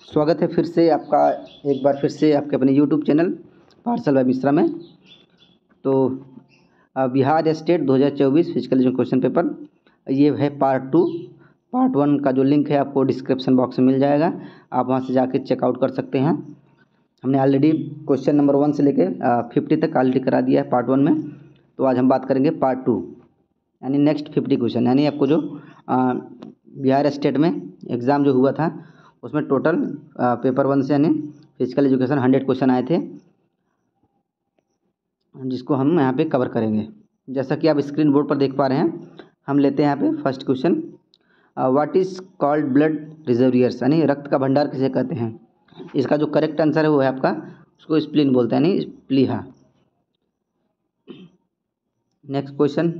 स्वागत है फिर से आपका एक बार फिर से आपके अपने YouTube channel parcel by Mishra में। तो Bihar state 2024 physical education question paper ये है पार्ट 1 का जो लिंक है आपको डिस्क्रिप्शन बॉक्स में मिल जाएगा। आप वहां से जाके चेकआउट कर सकते हैं। हमने ऑलरेडी क्वेश्चन नंबर 1 से लेके 50 तक ऑलरेडी करा दिया है पार्ट 1 में। तो आज हम बात करेंगे पार्ट 2 यानी नेक्स्ट 50 क्वेश्चन, यानी आपको जो बिहार स्टेट में एग्ज़ाम जो हुआ था उसमें टोटल पेपर 1 से यानी फिजिकल एजुकेशन 100 क्वेश्चन आए थे, जिसको हम यहाँ पे कवर करेंगे। जैसा कि आप स्क्रीन बोर्ड पर देख पा रहे हैं, हम लेते हैं यहाँ पे first question. What is called blood reservoirs, यानी रक्त का भंडार किसे कहते हैं। इसका जो करेक्ट आंसर है वो है आपका, उसको स्प्लीन बोलते हैं, यानी प्लीहा। Next question,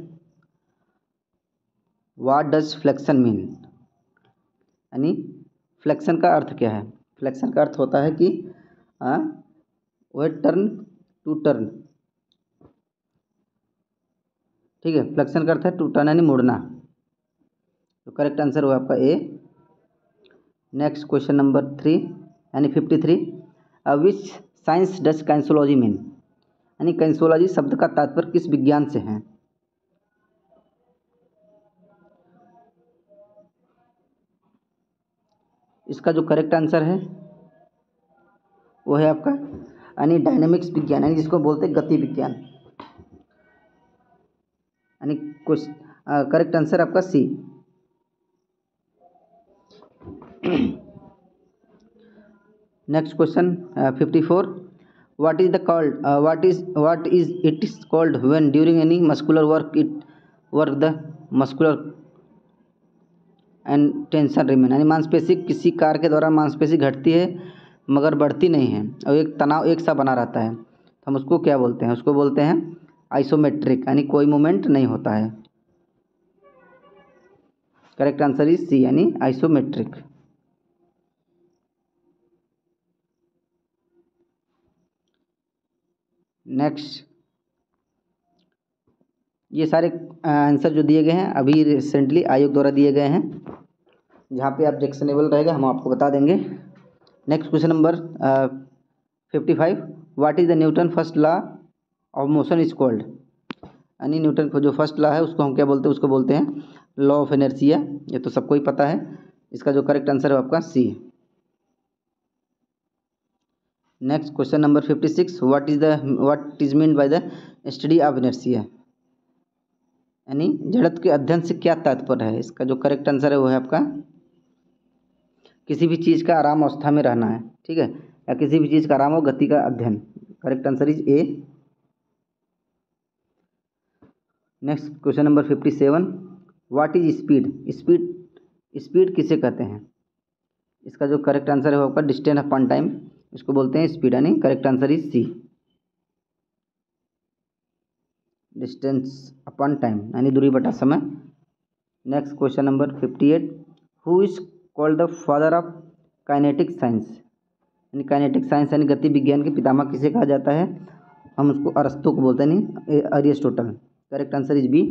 what does flexion mean, यानी फ्लेक्शन का अर्थ क्या है। फ्लेक्शन का अर्थ होता है कि वह टर्न टू टर्न, ठीक है। फ्लेक्शन का अर्थ है टू टर्न यानी मुड़ना। तो करेक्ट आंसर हुआ आपका ए। नेक्स्ट क्वेश्चन नंबर 3 यानी 53, विच साइंस डज काइंसोलॉजी मीन, यानी काइंसोलॉजी शब्द का तात्पर्य किस विज्ञान से है। इसका जो करेक्ट आंसर है वो है आपका यानी डायनेमिक्स विज्ञान, यानी जिसको बोलते हैं गति विज्ञान, यानी कुछ करेक्ट आंसर आपका C. Next question 54, what is it is called when during any muscular work the muscular and tension remain, यानी मांसपेशी किसी कार्य के दौरान मांसपेशी घटती है मगर बढ़ती नहीं है और एक तनाव एक सा बना रहता है, तो हम उसको क्या बोलते हैं। उसको बोलते हैं आइसोमेट्रिक, यानी कोई मूवमेंट नहीं होता है। करेक्ट आंसर इज सी, यानी आइसोमेट्रिक। नेक्स्ट, ये सारे आंसर जो दिए गए हैं अभी रिसेंटली आयोग द्वारा दिए गए हैं, जहाँ पे ऑब्जेक्शनेबल रहेगा हम आपको बता देंगे। Next question number 55, what is the Newton first law of motion is called, यानी न्यूटन का जो फर्स्ट लॉ है उसको हम क्या बोलते हैं। उसको बोलते हैं लॉ ऑफ इनर्शिया। ये तो सबको ही पता है। इसका जो करेक्ट आंसर है आपका C. Next question number 56, what is mean by the study of inertia, यानी जड़त्व के अध्ययन से क्या तात्पर्य है। इसका जो करेक्ट आंसर है वो है आपका किसी भी चीज़ का आराम अवस्था में रहना है, ठीक है, या किसी भी चीज़ का आराम और गति का अध्ययन। Correct answer is A. Next question number 57, what is speed किसे कहते हैं। इसका जो करेक्ट आंसर है वो आपका डिस्टेंस अपॉन टाइम, इसको बोलते हैं स्पीड, यानी correct answer is C, distance upon time, यानी दूरी बटा समय। Next question number 58, who is called the father of kinetic science, यानी काइनेटिक साइंस यानी गति विज्ञान के पितामह किसे कहा जाता है। हम उसको अरस्तु को बोलते हैं, नहीं Aristotle. Correct answer is B.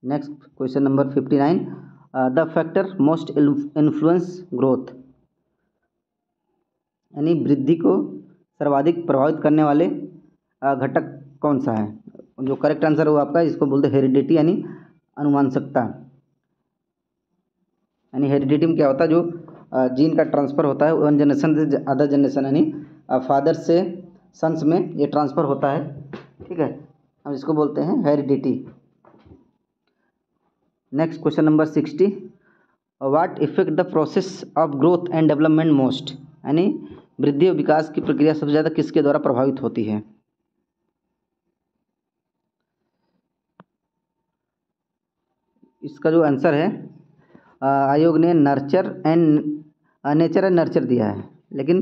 Next question number 59, the factor most influence growth, यानी वृद्धि को सर्वाधिक प्रभावित करने वाले घटक कौन सा है। जो करेक्ट आंसर हुआ आपका, इसको बोलते हैं हेरिडिटी, यानी अनुवांशिकता। यानी हेरिडिटी में क्या होता है, जो जीन का ट्रांसफ़र होता है वन जनरेशन से अदर जनरेशन, यानी फादर से सन्स में ये ट्रांसफ़र होता है, ठीक है, हम इसको बोलते हैं heredity. Next question number 60, what effect the process of growth and development most, यानी वृद्धि और विकास की प्रक्रिया सबसे ज़्यादा किसके द्वारा प्रभावित होती है। इसका जो आंसर है आयोग ने नेचर एंड नर्चर दिया है, लेकिन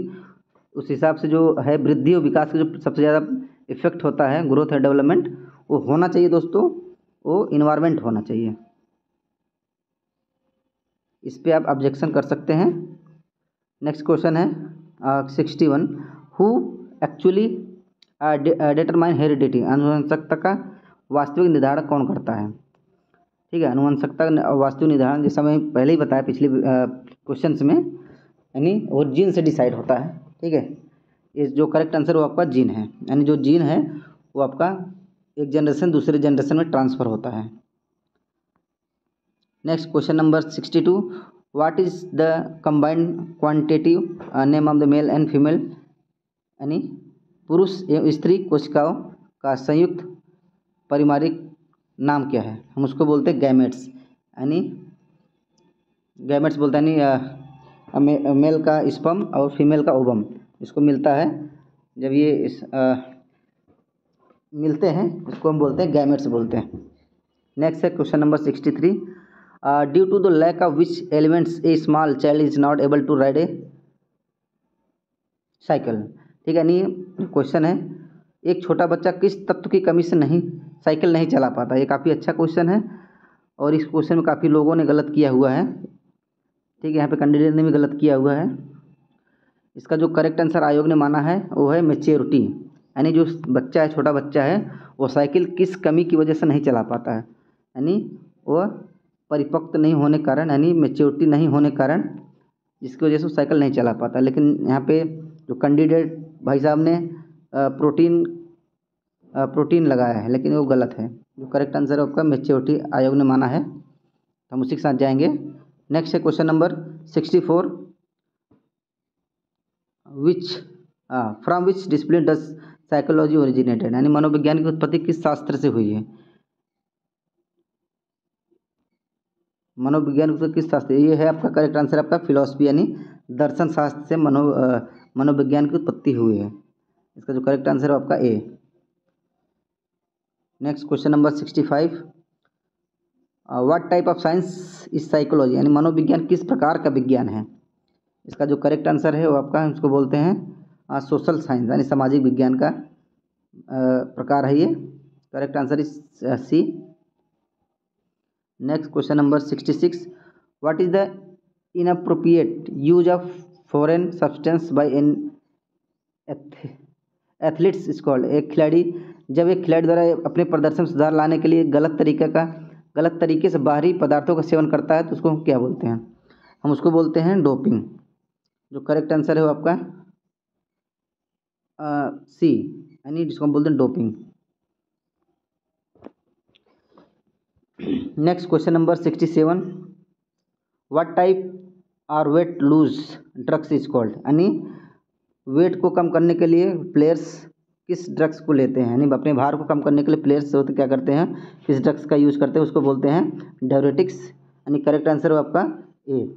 उस हिसाब से जो है वृद्धि और विकास का जो सबसे ज़्यादा इफेक्ट होता है ग्रोथ एंड डेवलपमेंट, वो होना चाहिए दोस्तों, वो इन्वायरमेंट होना चाहिए। इस पे आप ऑब्जेक्शन कर सकते हैं। नेक्स्ट क्वेश्चन है 61, हु एक्चुअली डिटरमाइन हेरिडिटी, अनुवंशिकता का वास्तविक निर्धारण कौन करता है। ठीक है, अनुवंशिकता वास्तविक निर्धारण, जैसा मैं पहले ही बताया पिछले क्वेश्चंस में, यानी वो जीन से डिसाइड होता है। ठीक है, ये जो करेक्ट आंसर वो आपका जीन है, यानी जो जीन है वो आपका एक जनरेशन दूसरे जनरेशन में ट्रांसफ़र होता है। Next question number 62, what is the combined quantitative name of the male and female, यानी पुरुष एवं स्त्री कोशिकाओं का संयुक्त परिवारिक नाम क्या है? हम उसको बोलते हैं गैमेट्स, यानी गैमेट्स बोलते हैं यानी मेल का स्पर्म और फीमेल का ओवम, इसको मिलता है जब ये मिलते हैं, इसको हम बोलते हैं गैमेट्स बोलते हैं। नेक्स्ट है question number 63, due to the lack of which elements a small child is not able to ride a cycle. ठीक है, नहीं क्वेश्चन है, एक छोटा बच्चा किस तत्व की कमी से साइकिल नहीं चला पाता। ये काफ़ी अच्छा क्वेश्चन है और इस क्वेश्चन में काफ़ी लोगों ने गलत किया हुआ है। ठीक है, यहाँ पे कैंडिडेट ने भी गलत किया हुआ है। इसका जो करेक्ट आंसर आयोग ने माना है वो है मैच्योरिटी, यानी जो बच्चा है, छोटा बच्चा है, वो साइकिल किस कमी की वजह से नहीं चला पाता है, यानी वह परिपक्व नहीं होने कारण, यानी मैच्योरिटी नहीं होने कारण, जिसकी वजह से वो साइकिल नहीं चला पाता। लेकिन यहाँ पे जो कैंडिडेट भाई साहब ने प्रोटीन लगाया है, लेकिन वो गलत है। जो करेक्ट आंसर है आपका मैच्योरिटी आयोग ने माना है, तो हम उसी के साथ जाएंगे। नेक्स्ट है question number 64, from which discipline does psychology originated, यानी मनोविज्ञान की उत्पत्ति किस शास्त्र से हुई है? मनोविज्ञान की किस शास्त्र, ये है आपका करेक्ट आंसर आपका फिलॉसफी, यानी दर्शन शास्त्र से मनोविज्ञान की उत्पत्ति हुई है। इसका जो करेक्ट आंसर है आपका A. Next question number 65, what type of science is psychology, यानी मनोविज्ञान किस प्रकार का विज्ञान है? इसका जो करेक्ट आंसर है वो आपका, उसको बोलते हैं सोशल साइंस, यानी सामाजिक विज्ञान का प्रकार है ये। Correct answer is C. Next question number 66, what is the inappropriate use of foreign substance by an athletes is called. एक खिलाड़ी द्वारा अपने प्रदर्शन में सुधार लाने के लिए गलत तरीके से बाहरी पदार्थों का सेवन करता है, तो उसको हम क्या बोलते हैं? हम उसको बोलते हैं डोपिंग। जो करेक्ट आंसर है वो आपका सी, यानी जिसको हम बोलते हैं doping. Next question number 67, what type are weight lose drugs is called, यानी वेट को कम करने के लिए प्लेयर्स किस ड्रग्स को लेते हैं, यानी अपने भार को कम करने के लिए प्लेयर्स होते क्या करते हैं, किस ड्रग्स का यूज़ करते हैं, उसको बोलते हैं डायरेटिक्स, यानी करेक्ट आंसर हो आपका ए।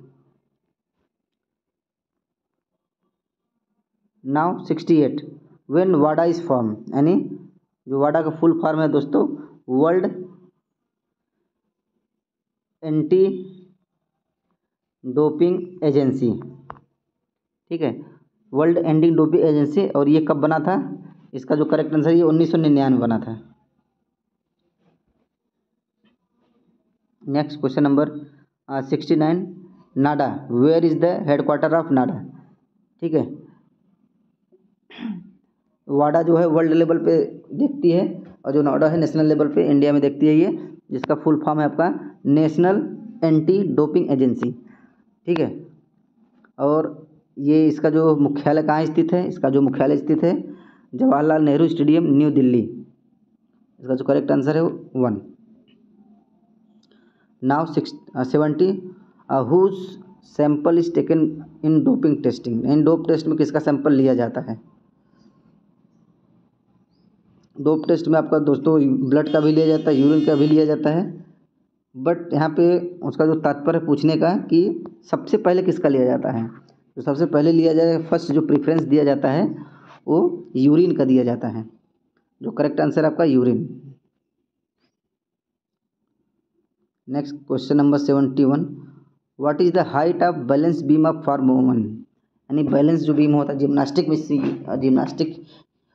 नाउ 68, व्हेन वाडा इज फॉर्म, यानी जो वाडा का फुल फॉर्म है दोस्तों, वर्ल्ड एंटी डोपिंग एजेंसी। ठीक है, वर्ल्ड एंटी डोपिंग एजेंसी, और ये कब बना था? इसका जो करेक्ट आंसर है ये 1999 बना था। Next question number 69, NADA, where is the headquarter of NADA. ठीक है, वाडा जो है वर्ल्ड लेवल पे देखती है और जो नाडा है नेशनल लेवल पे इंडिया में देखती है ये, जिसका फुल फॉर्म है आपका नेशनल एंटी डोपिंग एजेंसी। ठीक है, और ये इसका जो मुख्यालय कहाँ स्थित है? इसका जो मुख्यालय स्थित है जवाहरलाल नेहरू स्टेडियम, न्यू दिल्ली। इसका जो करेक्ट आंसर है 1। Now 70, whose sample is taken in doping testing, इन डोप टेस्ट में किसका सैंपल लिया जाता है? डोप टेस्ट में आपका दोस्तों ब्लड का भी लिया जाता है, यूरिन का भी लिया जाता है, बट यहाँ पे उसका जो तात्पर्य पूछने का कि सबसे पहले किसका लिया जाता है, तो सबसे पहले लिया जाए, फर्स्ट जो प्रेफरेंस दिया जाता है वो यूरिन का दिया जाता है। जो करेक्ट आंसर आपका urine. Next question number 71, what is the height of balance beam of for woman, यानी बैलेंस जो बीम होता है जिम्नास्टिक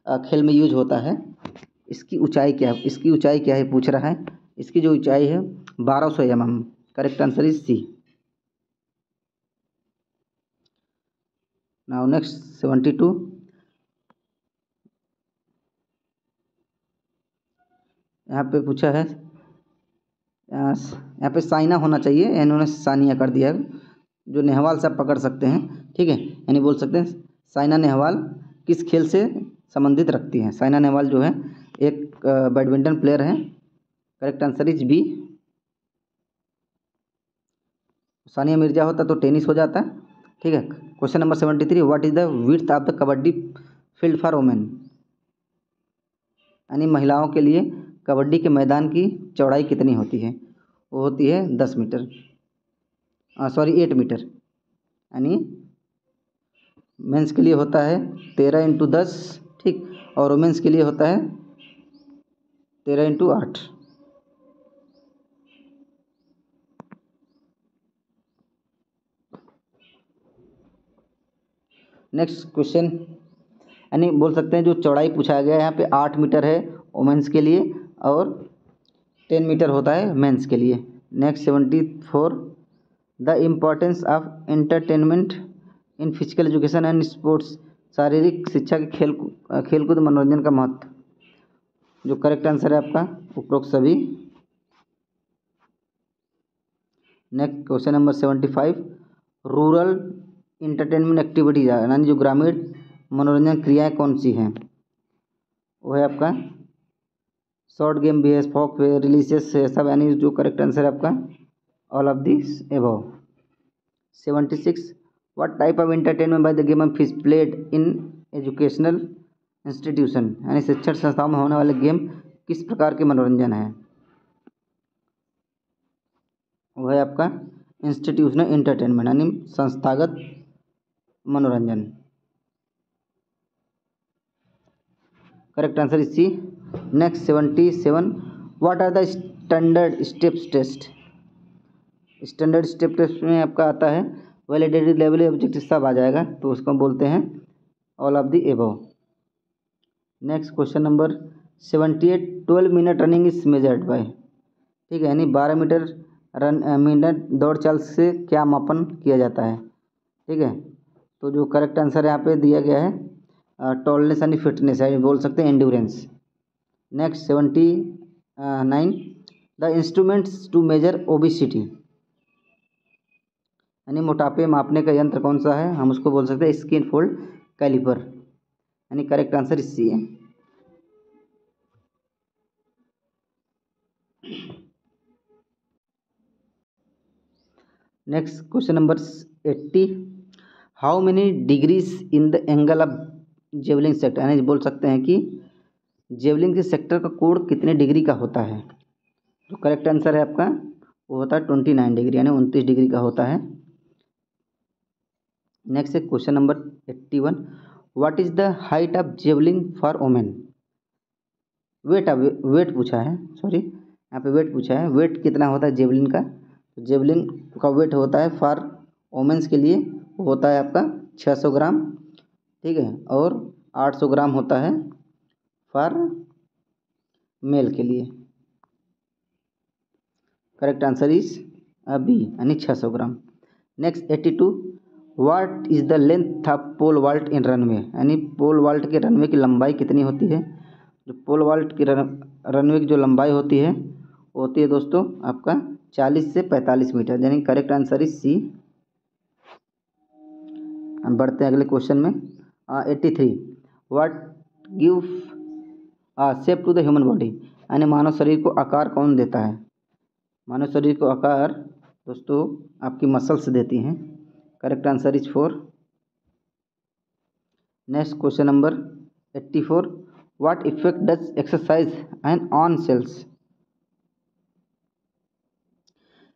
खेल में यूज होता है, इसकी ऊंचाई क्या है? इसकी ऊंचाई क्या है पूछ रहा है। इसकी जो ऊंचाई है 1200 mm। Correct answer is C. Now next 72, यहाँ पे पूछा है, यहाँ पे साइना होना चाहिए, इन्होंने सानिया कर दिया है, जो नेहवाल साहब पकड़ सकते हैं, ठीक है, यानी बोल सकते हैं साइना नेहवाल किस खेल से संबंधित रखती हैं। साइना नेहवाल जो है एक बैडमिंटन प्लेयर हैं। Correct answer is B. Sania Mirza होता तो टेनिस हो जाता। ठीक है, question number 73, what is the width of the kabaddi field for women. यानी महिलाओं के लिए कबड्डी के मैदान की चौड़ाई कितनी होती है। वो होती है 10 मीटर, 8 मीटर। यानी मेंस के लिए होता है 13x10, ठीक, और वुमेन्स के लिए होता है 13x8। नेक्स्ट क्वेश्चन, यानी बोल सकते हैं जो चौड़ाई पूछा गया है यहाँ पे 8 मीटर है वुमेन्स के लिए और 10 मीटर होता है मेंस के लिए। Next 74, the importance of entertainment in physical education and sports. शारीरिक शिक्षा के खेलकूद मनोरंजन का महत्व। जो करेक्ट आंसर है आपका उपरोक्त सभी। Next question number 75, rural entertainment activities, यानी जो ग्रामीण मनोरंजन क्रियाएं कौन सी हैं। वो है आपका शॉर्ट गेम भी है, फोक रिलीजियस है सब, यानी जो करेक्ट आंसर है आपका all of this above. 76, what type of entertainment by the game of fish played in educational institution. यानी शिक्षण संस्थाओं में होने वाले गेम किस प्रकार के मनोरंजन है। वो है आपका इंस्टीट्यूशनल एंटरटेनमेंट, यानी संस्थागत मनोरंजन। Correct answer is C. Next 77, what are the standard steps test. Standard step test में आपका आता है वैलिडेटेड लेवल ऑब्जेक्टिव सब आ जाएगा, तो उसको हम बोलते हैं all of the above. Next question number 78, 12 minute running is measured by. ठीक है, यानी 12 मीटर मिनट दौड़ चाल से क्या मापन किया जाता है। ठीक है, तो जो करेक्ट आंसर यहाँ पे दिया गया है टॉलनेस यानी फिटनेस, यानी बोल सकते हैं endurance. Next 79, the instruments to measure obesity, यानी मोटापे मापने का यंत्र कौन सा है। हम उसको बोल सकते हैं स्किन फोल्ड कैलिपर, यानी करेक्ट आंसर इसी है। Next question number 80, how many degrees in the angle of javelin sector, यानी बोल सकते हैं कि जेवलिंग के सेक्टर का कोण कितने डिग्री का होता है। जो करेक्ट आंसर है आपका वो होता है 29 डिग्री, यानी 29 डिग्री का होता है। नेक्स्ट है question number 81, what is the height of javelin for women. Weight पूछा है, सॉरी यहाँ पे वेट पूछा है, वेट कितना होता है जेवलिन का। तो जेवलिन का वेट होता है फॉर वोमेन्स के लिए वो होता है आपका 600 ग्राम, ठीक है, और 800 ग्राम होता है फॉर मेल के लिए। करेक्ट आंसर इज बी, यानी 600 gram. Next 82, what is the length of pole vault in runway, यानी पोल वॉल्ट के रनवे की लंबाई कितनी होती है। जो पोल वॉल्ट की रनवे की जो लंबाई होती है वो होती है दोस्तों आपका 40 से 45 मीटर, यानी करेक्ट आंसर इज सी। हम बढ़ते हैं अगले क्वेश्चन में। 83, what give shape to the human body, यानी मानव शरीर को आकार कौन देता है। मानव शरीर को आकार दोस्तों आपकी मसल्स देती हैं। Correct answer is 4। Next question number 84, what effect does exercise and on cells,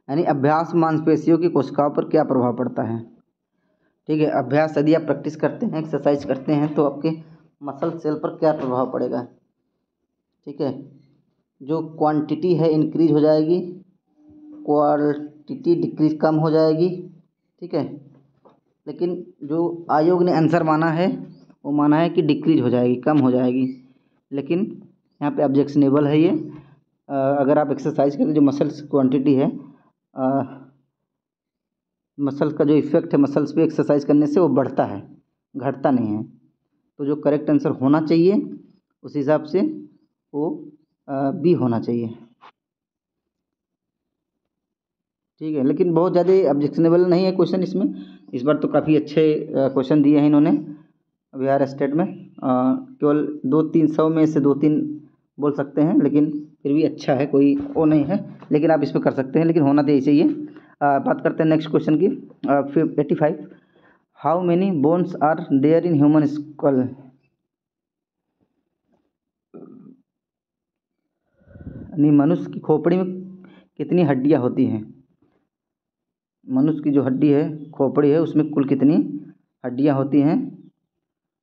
यानी अभ्यास मांसपेशियों की कोशिकाओं पर क्या प्रभाव पड़ता है। ठीक है, अभ्यास यदि आप प्रैक्टिस करते हैं एक्सरसाइज करते हैं तो आपके मसल सेल पर क्या प्रभाव पड़ेगा। ठीक है, जो क्वांटिटी है इंक्रीज हो जाएगी, क्वालिटी डिक्रीज कम हो जाएगी। ठीक है, लेकिन जो आयोग ने आंसर माना है वो माना है कि डिक्रीज हो जाएगी, कम हो जाएगी, लेकिन यहाँ पे ऑब्जेक्शनेबल है ये। अगर आप एक्सरसाइज करते जो मसल्स क्वांटिटी है, मसल का जो इफेक्ट है मसल्स पे एक्सरसाइज करने से वो बढ़ता है, घटता नहीं है। तो जो करेक्ट आंसर होना चाहिए उस हिसाब से वो बी होना चाहिए। ठीक है, लेकिन बहुत ज़्यादा ऑब्जेक्शनेबल नहीं है क्वेश्चन इसमें। इस बार तो काफ़ी अच्छे क्वेश्चन दिए हैं इन्होंने बिहार स्टेट में। केवल 200-300 में से 2-3 बोल सकते हैं, लेकिन फिर भी अच्छा है, कोई वो नहीं है, लेकिन आप इसमें कर सकते हैं, लेकिन होना तो चाहिए। बात करते हैं नेक्स्ट क्वेश्चन की। 85, how many bones are there in human skull? यानी मनुष्य की खोपड़ी में कितनी हड्डियां होती हैं? मनुष्य की जो हड्डी है, खोपड़ी है, उसमें कुल कितनी हड्डियां होती हैं?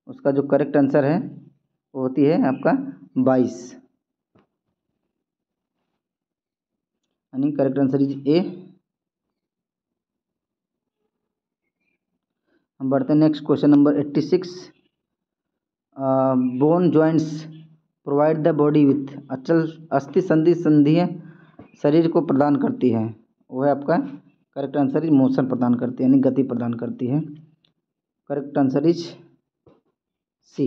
उसका जो करेक्ट आंसर है वो होती है आपका 22। यानी करेक्ट आंसर इज ए। हम बढ़ते हैं next question number 86। Bone joints provide the body with, अचल अस्थि संधियाँ शरीर को प्रदान करती है, वो है आपका करेक्ट आंसर इज मोशन प्रदान करती है, यानी गति प्रदान करती है। Correct answer is C.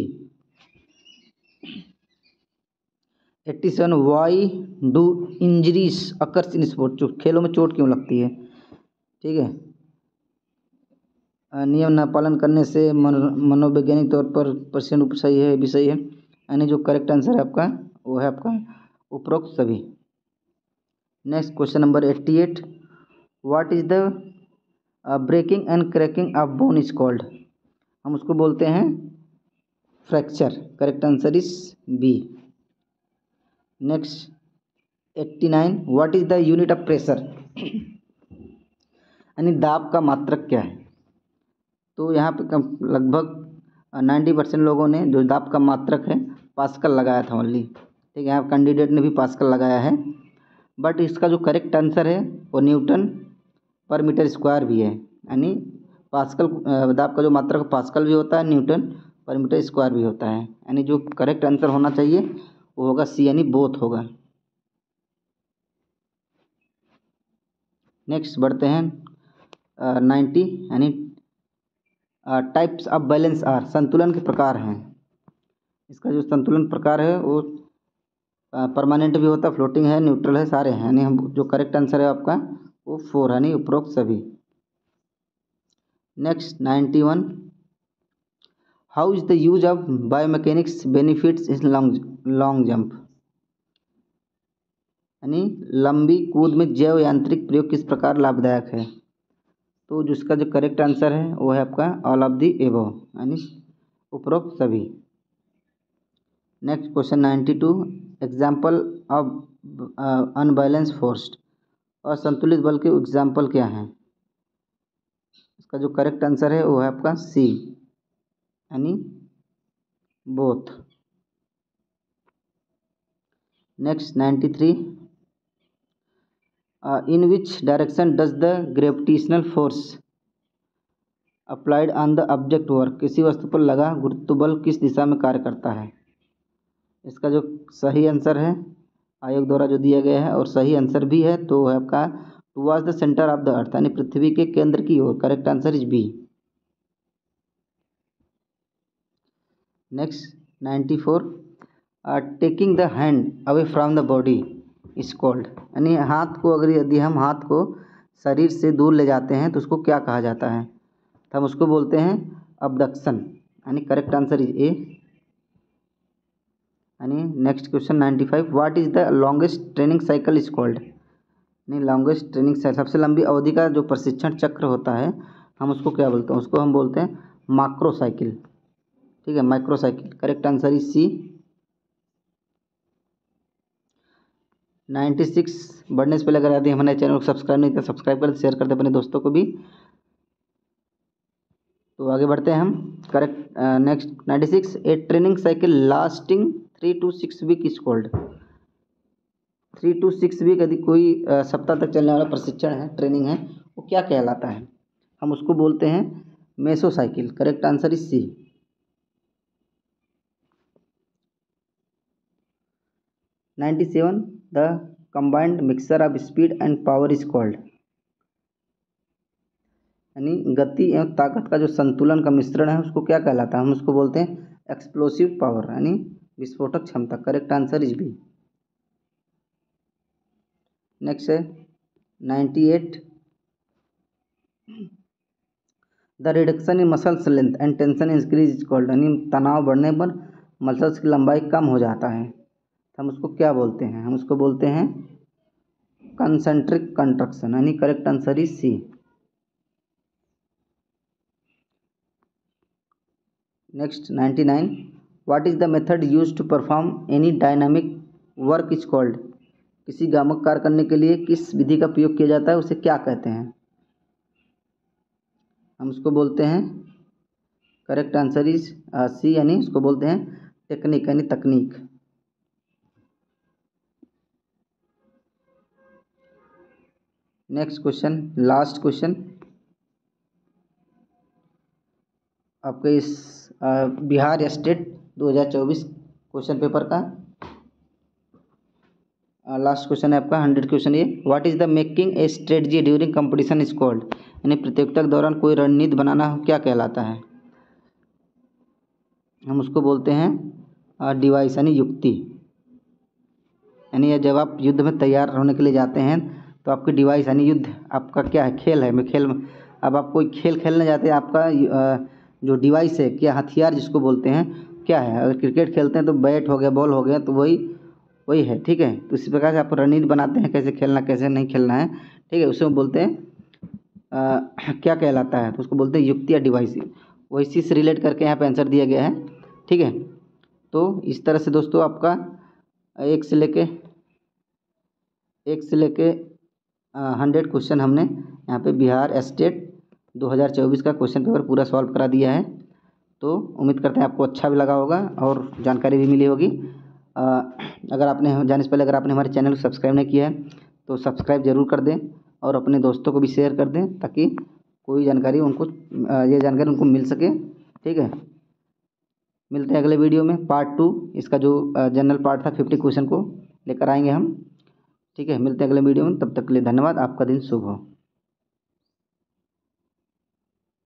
87, why do injuries occurs in sport? खेलों में चोट क्यों लगती है? ठीक है, नियम न पालन करने से, मनोवैज्ञानिक तौर पर प्रश्न रूप सही है, भी सही है, यानी जो करेक्ट आंसर है आपका वो है आपका उपरोक्त सभी। Next question number 88, what is the breaking and cracking of bone is called? हम उसको बोलते हैं fracture. Correct answer is B. Next 89, what is the unit of pressure? यानी दाब का मात्रक क्या है? तो यहाँ पे लगभग 90% लोगों ने जो दाब का मात्रक है पास्कल लगाया था ओनली। ठीक है, यहाँ कैंडिडेट ने भी पास्कल लगाया है, बट इसका जो करेक्ट आंसर है वो न्यूटन पर मीटर स्क्वायर भी है। यानी पास्कल दाब का जो मात्रक पास्कल भी होता है, न्यूटन पर मीटर स्क्वायर भी होता है। यानी जो करेक्ट आंसर होना चाहिए वो होगा सी, यानी बोथ होगा। नेक्स्ट बढ़ते हैं 90, यानी टाइप्स ऑफ बैलेंस आर, संतुलन के प्रकार हैं। इसका जो संतुलन प्रकार है वो परमानेंट भी होता है, फ्लोटिंग है, न्यूट्रल है, सारे हैं। यानी हम जो करेक्ट आंसर है आपका वो 4, यानी उपरोक्त सभी। Next 91, how is the use of biomechanics benefits in long jump? यानी लंबी कूद में जैव यांत्रिक प्रयोग किस प्रकार लाभदायक है? तो जिसका जो करेक्ट आंसर है वो है आपका ऑल ऑफ दी एबव, यानी उपरोक्त सभी। Next question 92, example of unbalance force, असंतुलित बल के एग्जाम्पल क्या हैं? इसका जो करेक्ट आंसर है वो है आपका सी, यानी both. Next 93, in which direction does the gravitational force applied on the object work? किसी वस्तु पर लगा गुरुत्व बल किस दिशा में कार्य करता है? इसका जो सही आंसर है आयोग द्वारा जो दिया गया है और सही आंसर भी है तो है आपका towards the centre of the earth, यानी पृथ्वी के केंद्र की ओर। Correct answer is B. Next 94, taking the hand away from the body is called? यानी हाथ को अगर यदि हम हाथ को शरीर से दूर ले जाते हैं तो उसको क्या कहा जाता है? तो हम उसको बोलते हैं अबडक्शन, यानी करेक्ट आंसर इज ए। यानी next question 95, what is the longest training cycle is called? नहीं, लॉन्गेस्ट ट्रेनिंग साइकिल, सबसे लंबी अवधि का जो प्रशिक्षण चक्र होता है हम उसको क्या बोलते हैं? उसको हम बोलते हैं माक्रो साइकिल। ठीक है, micro cycle. Correct answer is C. 96, बढ़ने से पहले अगर यदि हमारे चैनल को सब्सक्राइब नहीं किया सब्सक्राइब कर दे, शेयर कर दे अपने दोस्तों को भी। तो आगे बढ़ते हैं हम। Correct next 96, a training cycle lasting 3 to 6 week is called? 3 to 6 week यदि कोई सप्ताह तक चलने वाला प्रशिक्षण है, ट्रेनिंग है, वो क्या कहलाता है? हम उसको बोलते हैं meso cycle. Correct answer is C. 97, the combined mixture of speed and power is called? यानी गति एवं ताकत का जो संतुलन का मिश्रण है उसको क्या कहलाता है? हम उसको बोलते हैं एक्सप्लोसिव पावर, यानी विस्फोटक क्षमता। Correct answer is B. Next है 98, the reduction in muscles length and tension increase is called, यानी तनाव बढ़ने पर मसल्स की लंबाई कम हो जाता है, तो हम उसको क्या बोलते हैं? हम उसको बोलते हैं कंसेंट्रिक कंट्रक्शन, यानी correct answer is C. Next 99, what is the method use to perform any dynamic work is called, किसी गामक कार्य करने के लिए किस विधि का प्रयोग किया जाता है, उसे क्या कहते हैं? हम उसको बोलते हैं, करेक्ट आंसर इज सी, यानी उसको बोलते हैं टेक्निक, यानी तकनीक। नेक्स्ट क्वेश्चन, लास्ट क्वेश्चन आपके इस बिहार स्टेट 2024 क्वेश्चन पेपर का लास्ट क्वेश्चन है आपका 100 क्वेश्चन। ये what is the making a strategy during competition is called, यानी प्रतियोगिता के दौरान कोई रणनीति बनाना क्या कहलाता है? हम उसको बोलते हैं डिवाइस, यानी युक्ति। यानी जब आप युद्ध में तैयार होने के लिए जाते हैं तो आपकी डिवाइस, यानी युद्ध आपका क्या है? खेल है। मैं खेल में, अब आप कोई खेल खेलने जाते हैं, आपका जो डिवाइस है, क्या हथियार जिसको बोलते हैं, क्या है? अगर क्रिकेट खेलते हैं तो बैट हो गया, बॉल हो गया, तो वही वही है, ठीक है। तो इसी प्रकार से आप रणनीति बनाते हैं, कैसे खेलना कैसे नहीं खेलना है, ठीक है। उसे बोलते हैं क्या कहलाता है? तो उसको बोलते हैं युक्ति या डिवाइस। वही चीज़ से रिलेट करके यहाँ पे आंसर दिया गया है, ठीक है। तो इस तरह से दोस्तों आपका एक से लेके 100 क्वेश्चन हमने यहाँ पे बिहार स्टेट 2024 का क्वेश्चन पेपर पूरा सॉल्व करा दिया है। तो उम्मीद करते हैं आपको अच्छा भी लगा होगा और जानकारी भी मिली होगी। अगर आपने जाने से पहले अगर आपने हमारे चैनल को सब्सक्राइब नहीं किया है तो सब्सक्राइब ज़रूर कर दें और अपने दोस्तों को भी शेयर कर दें, ताकि कोई जानकारी उनको ये जानकारी उनको मिल सके, ठीक है। मिलते हैं अगले वीडियो में, पार्ट 2 इसका जो जनरल पार्ट था 50 क्वेश्चन को लेकर आएंगे हम, ठीक है। मिलते हैं अगले वीडियो में, तब तक के लिए धन्यवाद। आपका दिन शुभ हो।